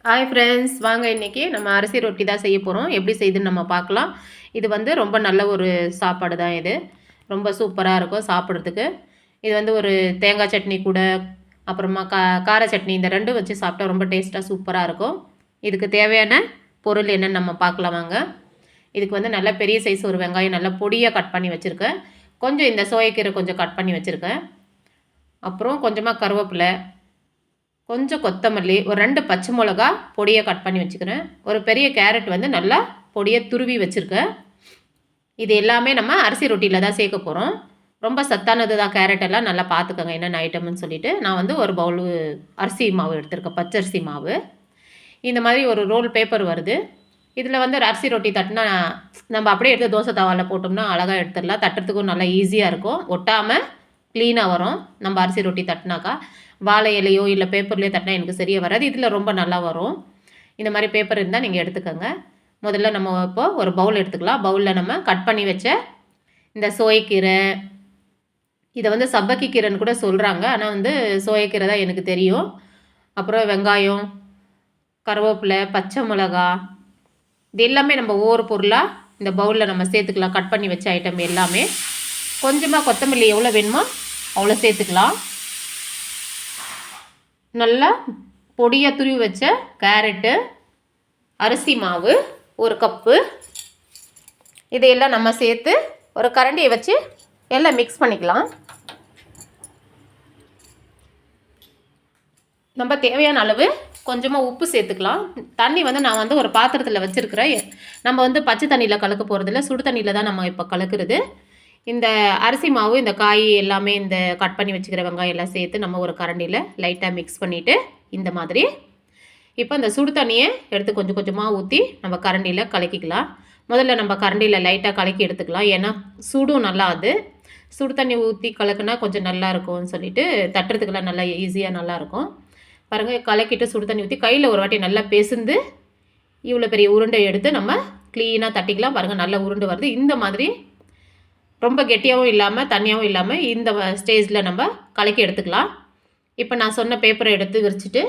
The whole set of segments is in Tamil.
ஹாய் ஃப்ரெண்ட்ஸ், வாங்க இன்றைக்கி நம்ம அரிசி ரொட்டி தான் செய்ய போகிறோம். எப்படி செய்யுதுன்னு நம்ம பார்க்கலாம். இது வந்து ரொம்ப நல்ல ஒரு சாப்பாடு தான். இது ரொம்ப சூப்பராக இருக்கும் சாப்பிட்றதுக்கு. இது வந்து ஒரு தேங்காய் சட்னி கூட, அப்புறமா கார சட்னி, இந்த ரெண்டும் வச்சு சாப்பிட்டா ரொம்ப டேஸ்ட்டாக சூப்பராக இருக்கும். இதுக்கு தேவையான பொருள் என்னென்னு நம்ம பார்க்கலாம் வாங்க. இதுக்கு வந்து நல்ல பெரிய சைஸ் ஒரு வெங்காயம் நல்லா பொடியாக கட் பண்ணி வச்சுருக்கேன். கொஞ்சம் இந்த சோயக்கீரை கொஞ்சம் கட் பண்ணி வச்சுருக்கேன். அப்புறம் கொஞ்சமாக கருவேப்பிலை, கொஞ்சம் கொத்தமல்லி, ஒரு 2 பச்சை மிளகா பொடியாக கட் பண்ணி வச்சுக்கிறேன். ஒரு பெரிய கேரட் வந்து நல்லா பொடியாக துருவி வச்சுருக்கேன். இது எல்லாமே நம்ம அரிசி ரொட்டியில் தான் சேர்க்க போகிறோம். ரொம்ப சத்தானது தான். கேரட் எல்லாம் நல்லா பார்த்துக்கோங்க என்னென்ன ஐட்டம்னு சொல்லிவிட்டு. நான் வந்து ஒரு பவுல் அரிசி மாவு எடுத்திருக்கேன், பச்சரிசி மாவு. இந்த மாதிரி ஒரு ரோல் பேப்பர் வருது. இதில் வந்து அரிசி ரொட்டி தட்டினா நம்ம அப்படியே எடுத்து தோசை தவாவில் போட்டோம்னா அழகாக எடுத்துடலாம். தட்டுறதுக்கும் நல்லா ஈஸியாக இருக்கும், ஒட்டாமல் க்ளீனாக வரும். நம்ம அரிசி ரொட்டி தட்டினாக்கா வாழை இலையோ இல்லை பேப்பர்லேயோ தட்டினா எனக்கு சரியாக வராது. இதில் ரொம்ப நல்லா வரும். இந்த மாதிரி பேப்பர் இருந்தால் நீங்கள் எடுத்துக்கோங்க. முதல்ல நம்ம இப்போ ஒரு பவுல் எடுத்துக்கலாம். பவுலில் நம்ம கட் பண்ணி வச்ச இந்த சோயக்கீரை, இதை வந்து சப்பக்கி கீரைன்னு கூட சொல்கிறாங்க, ஆனால் வந்து சோயக்கீரை தான் எனக்கு தெரியும். அப்புறம் வெங்காயம், கருவேப்பிலை, பச்சை மிளகா, இது எல்லாமே நம்ம ஒவ்வொரு பொருளாக இந்த பவுலில் நம்ம சேர்த்துக்கலாம். கட் பண்ணி வச்ச ஐட்டம் எல்லாமே. கொஞ்சமாக கொத்தமல்லி எவ்வளோ வேணுமோ அவ்வளோ சேர்த்துக்கலாம். நல்லா பொடியாக துருவி வச்ச கேரட்டு, அரிசி மாவு 1 கப்பு, இதையெல்லாம் நம்ம சேர்த்து ஒரு கரண்டியை வச்சு எல்லாம் மிக்ஸ் பண்ணிக்கலாம். நம்ம தேவையான அளவு கொஞ்சமாக உப்பு சேர்த்துக்கலாம். தண்ணி வந்து நான் வந்து ஒரு பாத்திரத்தில் வச்சுருக்கிறேன். நம்ம வந்து பச்சை தண்ணியில் கலக்க போகிறதில்ல, சுடு தண்ணியில் தான் நம்ம இப்போ கலக்கிறது. இந்த அரிசி மாவு, இந்த காய் எல்லாமே, இந்த கட் பண்ணி வச்சுக்கிற வெங்காயம் எல்லாம் சேர்த்து நம்ம ஒரு கரண்டியில் லைட்டாக மிக்ஸ் பண்ணிவிட்டு இந்த மாதிரி இப்போ இந்த சுடு தண்ணியை எடுத்து கொஞ்சம் கொஞ்சமாக ஊற்றி நம்ம கரண்டியில் கலக்கிக்கலாம். முதல்ல நம்ம கரண்டியில் லைட்டாக கலக்கி எடுத்துக்கலாம். ஏன்னா சுடும் நல்லா. அது சுடு தண்ணி ஊற்றி கலக்குனா கொஞ்சம் நல்லா இருக்கும்னு சொல்லிட்டு தட்டுறதுக்கெல்லாம் நல்லா ஈஸியாக நல்லாயிருக்கும். பாருங்கள், கலக்கிட்டு சுடு தண்ணி ஊற்றி கையில் ஒரு வாட்டி நல்லா பேசுந்து இவ்வளோ பெரிய உருண்டை எடுத்து நம்ம க்ளீனாக தட்டிக்கலாம். பாருங்கள், நல்லா உருண்டு வருது. இந்த மாதிரி ரொம்ப கெட்டியாகவும் இல்லாமல் தண்ணியாகவும் இல்லாமல் இந்த ஸ்டேஜில் நம்ம கலக்கி எடுத்துக்கலாம். இப்போ நான் சொன்ன பேப்பரை எடுத்து விரிச்சிட்டு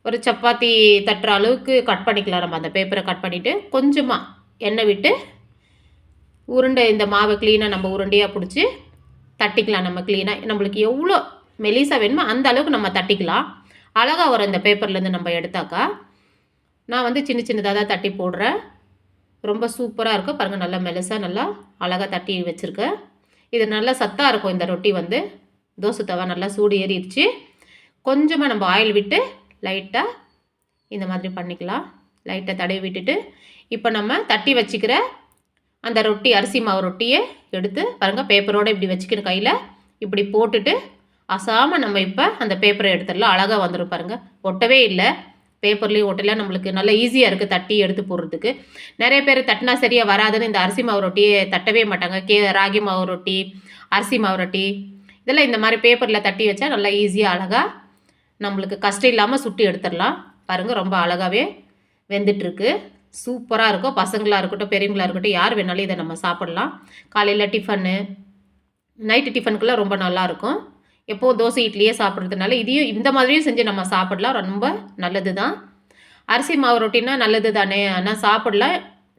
ஒரு சப்பாத்தி தட்டுற அளவுக்கு கட் பண்ணிக்கலாம். நம்ம அந்த பேப்பரை கட் பண்ணிவிட்டு கொஞ்சமாக எண்ணெய் விட்டு உருண்டை இந்த மாவை க்ளீனாக நம்ம உருண்டையாக பிடிச்சி தட்டிக்கலாம். நம்ம க்ளீனாக நம்மளுக்கு எவ்வளோ மெலிசாக வேணுமோ அந்த அளவுக்கு நம்ம தட்டிக்கலாம். அழகாக வரும் இந்த பேப்பர்லேருந்து நம்ம எடுத்தாக்கா. நான் வந்து சின்ன சின்னதாக தான் தட்டி போடுறேன். ரொம்ப சூப்பராக இருக்கும். பாருங்கள், நல்லா மெலிசாக நல்லா அழகாக தட்டி வச்சுருக்கேன். இது நல்லா சத்தாக இருக்கும். இந்த ரொட்டி வந்து தோசை தவா நல்லா சூடு ஏறிடுச்சு. கொஞ்சமாக நம்ம ஆயில் விட்டு லைட்டாக இந்த மாதிரி பண்ணிக்கலாம். லைட்டாக தடவி விட்டுட்டு இப்போ நம்ம தட்டி வச்சுக்கிற அந்த ரொட்டி, அரிசி மாவு ரொட்டியை எடுத்து பாருங்கள், பேப்பரோடு இப்படி வச்சுக்கிற கையில் இப்படி போட்டுட்டு அசாமல் நம்ம இப்போ அந்த பேப்பரை எடுத்துடலாம். அழகாக வந்துடும் பாருங்கள், ஒட்டவே இல்லை. பேப்பர்லேயும் ஒட்டலாம். நம்மளுக்கு நல்லா ஈஸியாக இருக்குது தட்டி எடுத்து போடுறதுக்கு. நிறைய பேர் தட்டினா சரியாக வராதுன்னு இந்த அரிசி மாவு ரொட்டியை தட்டவே மாட்டாங்க. ராகி மாவு ரொட்டி, அரிசி மாவு ரொட்டி, இதெல்லாம் இந்த மாதிரி பேப்பரில் தட்டி வச்சா நல்லா ஈஸியாக அழகாக நம்மளுக்கு கஷ்டம் இல்லாமல் சுட்டி எடுத்துடலாம். பாருங்கள், ரொம்ப அழகாகவே வெந்துட்டுருக்கு. சூப்பராக இருக்கும். பசங்களாக இருக்கட்டும், பெரியவங்களாக இருக்கட்டும், யார் வேணாலும் இதை நம்ம சாப்பிட்லாம். காலையில் டிஃபனு, நைட்டு டிஃபனுக்குலாம் ரொம்ப நல்லாயிருக்கும். எப்போது தோசை இட்லியே சாப்பிட்றதுனால இதையும் இந்த மாதிரியும் செஞ்சு நம்ம சாப்பிடலாம். ரொம்ப நல்லது தான். அரிசி மாவு ரொட்டினா நல்லது தானே, ஆனால் சாப்பிடலாம்.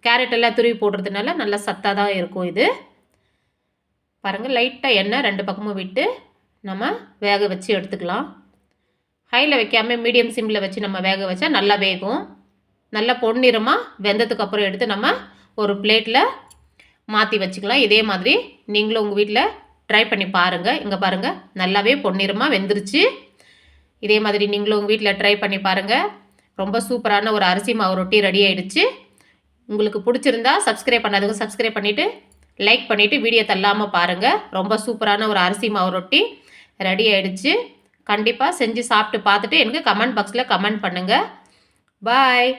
கேரட் எல்லாம் துருவி போடுறதுனால நல்லா சத்தாக தான் இருக்கும். இது பாருங்கள், லைட்டாக எண்ணெய் 2 பக்கமும் விட்டு நம்ம வேக வச்சு எடுத்துக்கலாம். ஹையில் வைக்காமல் மீடியம் சிம்மில் வச்சு நம்ம வேக வச்சா நல்லா வேகும். நல்லா பொன்னிறமாக வெந்ததுக்கு அப்புறம் எடுத்து நம்ம ஒரு பிளேட்டில் மாற்றி வச்சுக்கலாம். இதே மாதிரி நீங்களும் உங்கள் வீட்டில் ட்ரை பண்ணி பாருங்கள். இங்கே பாருங்கள், நல்லாவே பொன்னிறமாக வெந்துருச்சு. இதே மாதிரி நீங்களும் உங்கள் வீட்டில் ட்ரை பண்ணி பாருங்கள். ரொம்ப சூப்பரான ஒரு அரிசி மாவு ரொட்டி ரெடி ஆகிடுச்சு. உங்களுக்கு பிடிச்சிருந்தா சப்ஸ்கிரைப் பண்ணாதவங்க சப்ஸ்கிரைப் பண்ணிவிட்டு லைக் பண்ணிவிட்டு வீடியோ தள்ளாமல் பாருங்கள். ரொம்ப சூப்பரான ஒரு அரிசி மாவு ரொட்டி ரெடி ஆகிடுச்சு. கண்டிப்பாக செஞ்சு சாப்பிட்டு பார்த்துட்டு எனக்கு கமெண்ட் பாக்ஸில் கமெண்ட் பண்ணுங்கள். பாய்.